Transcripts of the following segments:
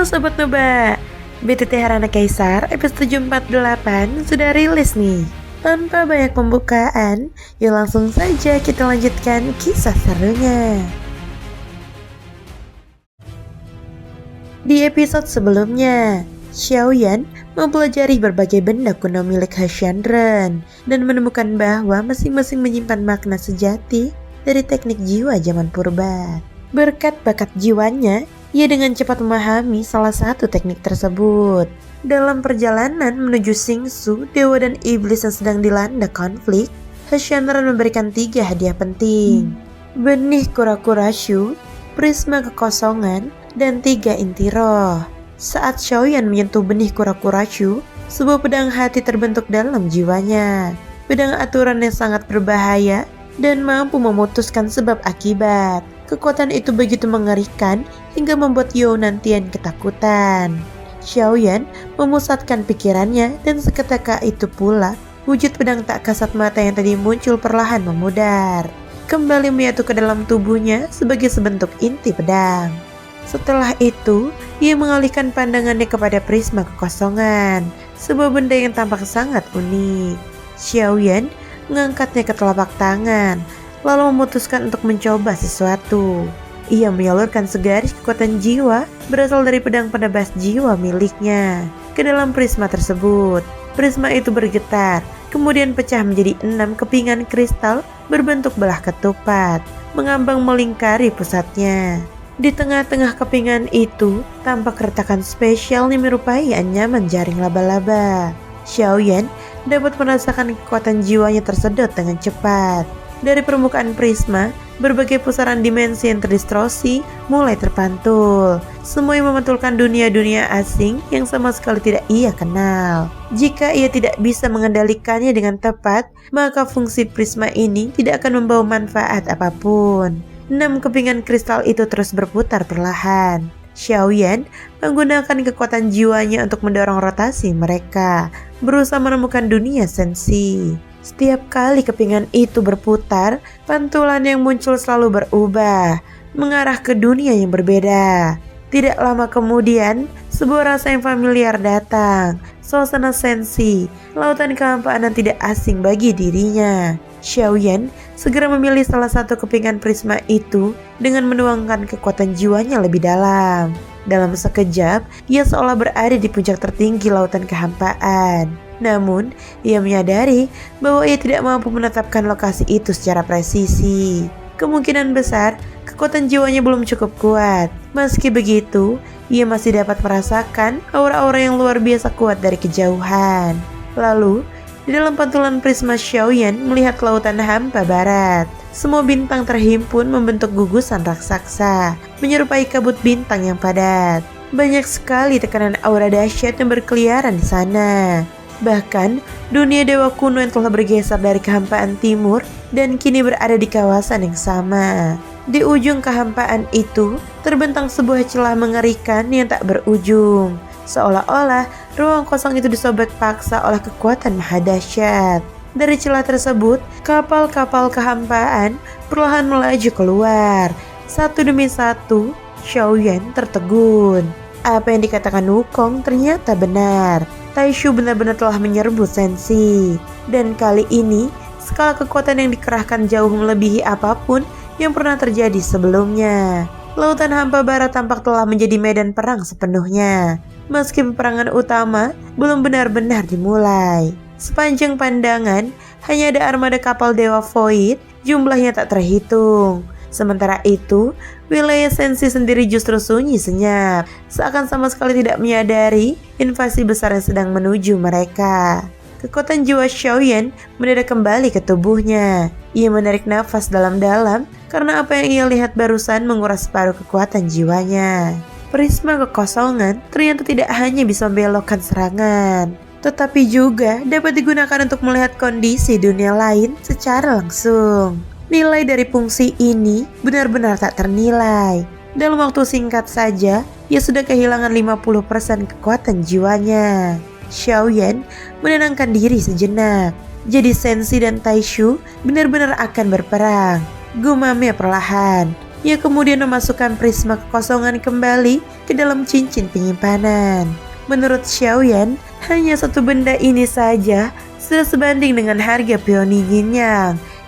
Halo Sobat Neba, BTT Harana Kaisar episode 748 sudah rilis nih. Tanpa banyak pembukaan, yuk langsung saja kita lanjutkan kisah serunya. Di episode sebelumnya, Xiaoyan mempelajari berbagai benda kuno milik Hsien-Ren dan menemukan bahwa masing-masing menyimpan makna sejati dari teknik jiwa zaman purba. Berkat bakat jiwanya, ia dengan cepat memahami salah satu teknik tersebut. Dalam perjalanan menuju Xingsu, dewa dan iblis yang sedang dilanda konflik, Hsien-Ren memberikan 3 hadiah penting. Benih kura-kura Shu, prisma kekosongan, dan 3 inti roh. Saat Xiaoyan menyentuh benih kura-kura Shu, sebuah pedang hati terbentuk dalam jiwanya. Pedang aturan yang sangat berbahaya dan mampu memutuskan sebab akibat. Kekuatan itu begitu mengerikan hingga membuat You Nantian ketakutan. Xiaoyan memusatkan pikirannya dan seketika itu pula wujud pedang tak kasat mata yang tadi muncul perlahan memudar, kembali menyatu ke dalam tubuhnya sebagai sebentuk inti pedang. Setelah itu, ia mengalihkan pandangannya kepada prisma kekosongan, sebuah benda yang tampak sangat unik. Xiaoyan mengangkatnya ke telapak tangan, lalu memutuskan untuk mencoba sesuatu. Ia menyalurkan segaris kekuatan jiwa berasal dari pedang penebas jiwa miliknya ke dalam prisma tersebut. Prisma itu bergetar, kemudian pecah menjadi 6 kepingan kristal berbentuk belah ketupat, mengambang melingkari pusatnya. Di tengah-tengah kepingan itu, tampak retakan spesial yang menyerupai anyaman jaring laba-laba. Xiaoyan dapat merasakan kekuatan jiwanya tersedot dengan cepat. Dari permukaan prisma, berbagai pusaran dimensi yang terdistorsi mulai terpantul. Semua yang memantulkan dunia-dunia asing yang sama sekali tidak ia kenal. Jika ia tidak bisa mengendalikannya dengan tepat, maka fungsi prisma ini tidak akan membawa manfaat apapun. 6 kepingan kristal itu terus berputar perlahan. Xiaoyan menggunakan kekuatan jiwanya untuk mendorong rotasi mereka, berusaha menemukan dunia sensi. Setiap kali kepingan itu berputar, pantulan yang muncul selalu berubah, mengarah ke dunia yang berbeda. Tidak lama kemudian, sebuah rasa yang familiar datang, suasana sensi, lautan kehampaan yang tidak asing bagi dirinya. Xiaoyan segera memilih salah satu kepingan prisma itu dengan menuangkan kekuatan jiwanya lebih dalam. Dalam sekejap, ia seolah berada di puncak tertinggi lautan kehampaan. Namun, ia menyadari bahwa ia tidak mampu menetapkan lokasi itu secara presisi. Kemungkinan besar, kekuatan jiwanya belum cukup kuat. Meski begitu, ia masih dapat merasakan aura-aura yang luar biasa kuat dari kejauhan. Lalu, di dalam pantulan prisma Xiaoyan melihat lautan hampa barat. Semua bintang terhimpun membentuk gugusan raksasa, menyerupai kabut bintang yang padat. Banyak sekali tekanan aura dahsyat yang berkeliaran di sana. Bahkan, dunia dewa kuno yang telah bergeser dari kehampaan timur dan kini berada di kawasan yang sama. Di ujung kehampaan itu, terbentang sebuah celah mengerikan yang tak berujung. Seolah-olah ruang kosong itu disobek paksa oleh kekuatan maha dahsyat. Dari celah tersebut, kapal-kapal kehampaan perlahan melaju keluar. Satu demi satu, Xiaoyan tertegun. Apa yang dikatakan Wukong ternyata benar. Taishu benar-benar telah menyerbu sensi. Dan kali ini, skala kekuatan yang dikerahkan jauh melebihi apapun yang pernah terjadi sebelumnya. Lautan hampa barat tampak telah menjadi medan perang sepenuhnya. Meski peperangan utama belum benar-benar dimulai. Sepanjang pandangan, hanya ada armada kapal Dewa Void, jumlahnya tak terhitung. Sementara itu, wilayah sensi sendiri justru sunyi senyap, seakan sama sekali tidak menyadari invasi besar yang sedang menuju mereka. Kekuatan jiwa Xiaoyan mendadak kembali ke tubuhnya. Ia menarik nafas dalam-dalam karena apa yang ia lihat barusan menguras separuh kekuatan jiwanya. Prisma kekosongan ternyata tidak hanya bisa membelokkan serangan, tetapi juga dapat digunakan untuk melihat kondisi dunia lain secara langsung. Nilai dari fungsi ini benar-benar tak ternilai. Dalam waktu singkat saja, ia sudah kehilangan 50% kekuatan jiwanya. Xiaoyan menenangkan diri sejenak. Jadi Sensi dan Taishu benar-benar akan berperang. Gumamnya perlahan. Ia kemudian memasukkan prisma kekosongan kembali ke dalam cincin penyimpanan. Menurut Xiaoyan, hanya satu benda ini saja sudah sebanding dengan harga peoni yin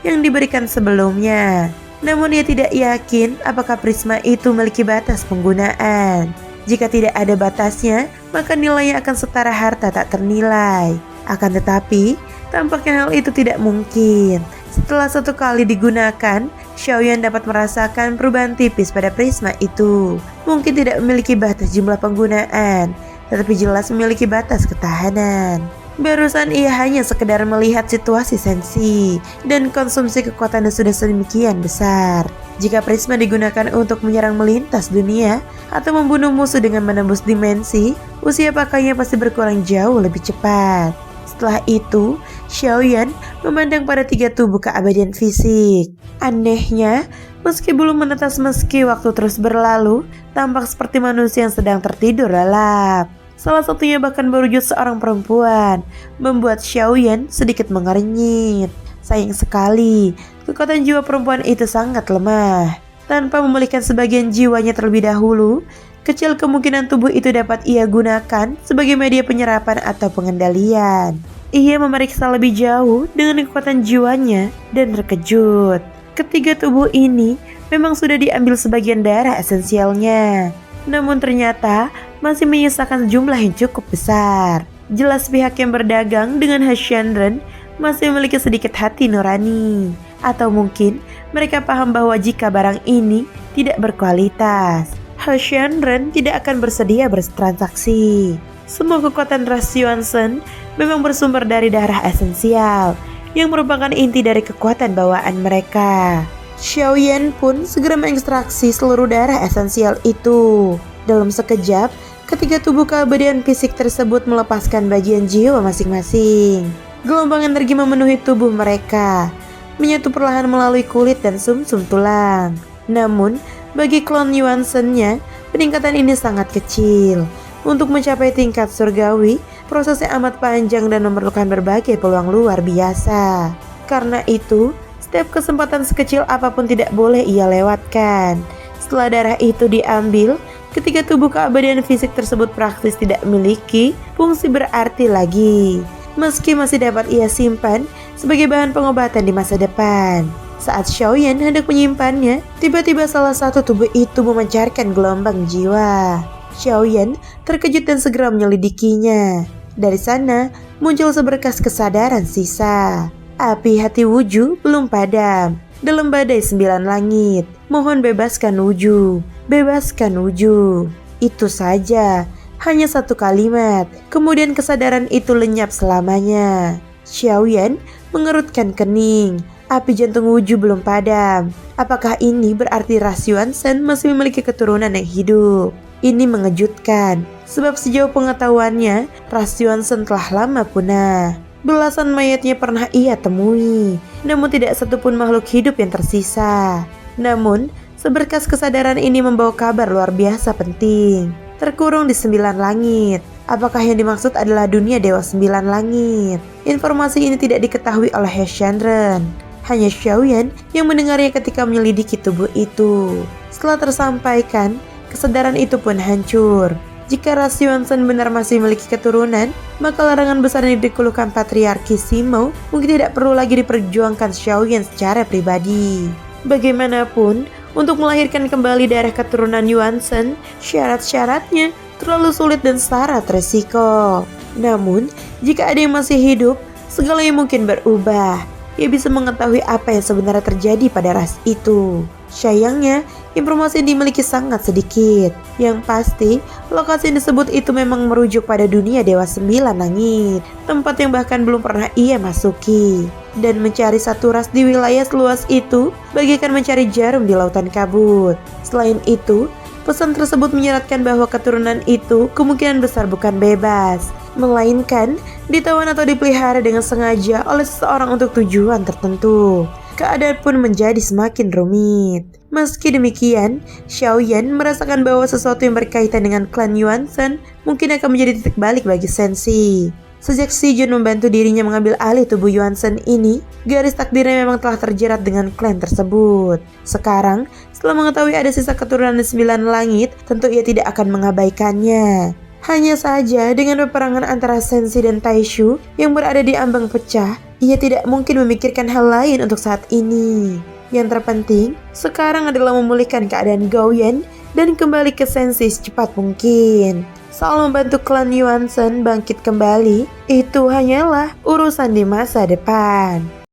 yang diberikan sebelumnya. Namun ia tidak yakin apakah prisma itu memiliki batas penggunaan. Jika tidak ada batasnya, maka nilainya akan setara harta tak ternilai. Akan tetapi, tampaknya hal itu tidak mungkin. Setelah satu kali digunakan, Xiaoyan dapat merasakan perubahan tipis pada prisma itu. Mungkin tidak memiliki batas jumlah penggunaan, tetapi jelas memiliki batas ketahanan. Barusan ia hanya sekedar melihat situasi sensi dan konsumsi kekuatan yang sudah sedemikian besar. Jika prisma digunakan untuk menyerang melintas dunia atau membunuh musuh dengan menembus dimensi, usia pakainya pasti berkurang jauh lebih cepat. Setelah itu, Xiaoyan memandang pada 3 tubuh keabadian fisik. Anehnya, meski belum menetas meski waktu terus berlalu, tampak seperti manusia yang sedang tertidur lelap. Salah satunya bahkan berwujud seorang perempuan, membuat Xiaoyan sedikit mengernyit. Sayang sekali, kekuatan jiwa perempuan itu sangat lemah. Tanpa memulihkan sebagian jiwanya terlebih dahulu, kecil kemungkinan tubuh itu dapat ia gunakan sebagai media penyerapan atau pengendalian. Ia memeriksa lebih jauh dengan kekuatan jiwanya dan terkejut. Ketiga tubuh ini memang sudah diambil sebagian darah esensialnya. Namun ternyata masih menyisakan jumlah yang cukup besar. Jelas pihak yang berdagang dengan Shenren masih memiliki sedikit hati nurani. Atau mungkin mereka paham bahwa jika barang ini tidak berkualitas, Shenren tidak akan bersedia bertransaksi. Semua kekuatan ras Yuansen memang bersumber dari darah esensial yang merupakan inti dari kekuatan bawaan mereka. Xiaoyan pun segera mengekstraksi seluruh darah esensial itu. Dalam sekejap, ketiga tubuh keabadian fisik tersebut melepaskan bagian jiwa masing-masing. Gelombang energi memenuhi tubuh mereka, menyatu perlahan melalui kulit dan sumsum tulang. Namun, bagi klon Yuansen-nya, peningkatan ini sangat kecil. Untuk mencapai tingkat surgawi, prosesnya amat panjang dan memerlukan berbagai peluang luar biasa. Karena itu, setiap kesempatan sekecil apapun tidak boleh ia lewatkan. Setelah darah itu diambil, ketiga tubuh keabadian fisik tersebut praktis tidak memiliki fungsi berarti lagi. Meski masih dapat ia simpan sebagai bahan pengobatan di masa depan. Saat Xiaoyan hendak menyimpannya, tiba-tiba salah satu tubuh itu memancarkan gelombang jiwa. Xiaoyan terkejut dan segera menyelidikinya. Dari sana muncul seberkas kesadaran sisa. Api hati Wuju belum padam. Dalam badai 9 langit, mohon bebaskan Wuju, bebaskan Wuju. Itu saja, hanya satu kalimat. Kemudian kesadaran itu lenyap selamanya. Xiaoyan mengerutkan kening. Api jantung Wuju belum padam. Apakah ini berarti ras Yuansen masih memiliki keturunan yang hidup? Ini mengejutkan, sebab sejauh pengetahuannya, ras Yuansen telah lama punah. Belasan mayatnya pernah ia temui, namun tidak satupun makhluk hidup yang tersisa. Namun, seberkas kesadaran ini membawa kabar luar biasa penting. Terkurung di 9 langit. Apakah yang dimaksud adalah dunia Dewa 9 langit? Informasi ini tidak diketahui oleh Shenren. Hanya Xiaoyan yang mendengarnya ketika menyelidiki tubuh itu. Setelah tersampaikan, kesadaran itu pun hancur. Jika ras Yuansen benar masih memiliki keturunan, maka larangan besar yang dikeluhkan Patriarki Simo mungkin tidak perlu lagi diperjuangkan Xiaoyan secara pribadi. Bagaimanapun, untuk melahirkan kembali darah keturunan Yuansen, syarat-syaratnya terlalu sulit dan syarat resiko. Namun, jika ada yang masih hidup, segalanya mungkin berubah. Ia bisa mengetahui apa yang sebenarnya terjadi pada ras itu. Sayangnya, informasi yang dimiliki sangat sedikit. Yang pasti, lokasi yang disebut itu memang merujuk pada dunia Dewa 9 Langit, tempat yang bahkan belum pernah ia masuki. Dan mencari satu ras di wilayah seluas itu, bagaikan mencari jarum di lautan kabut. Selain itu, pesan tersebut menyeratkan bahwa keturunan itu kemungkinan besar bukan bebas, melainkan ditawan atau dipelihara dengan sengaja oleh seseorang untuk tujuan tertentu. Keadaan pun menjadi semakin rumit. Meski demikian, Xiaoyan merasakan bahwa sesuatu yang berkaitan dengan klan Yuansen mungkin akan menjadi titik balik bagi Sensi. Sejak Si Jun membantu dirinya mengambil alih tubuh Yuan Shen ini, garis takdirnya memang telah terjerat dengan klan tersebut. Sekarang, setelah mengetahui ada sisa keturunan 9 langit, tentu ia tidak akan mengabaikannya. Hanya saja dengan peperangan antara Sensi dan Taishu yang berada di ambang pecah, ia tidak mungkin memikirkan hal lain untuk saat ini. Yang terpenting, sekarang adalah memulihkan keadaan Gao Yan dan kembali ke Sensi secepat mungkin. Soal membantu klan Yuan Shen bangkit kembali, itu hanyalah urusan di masa depan.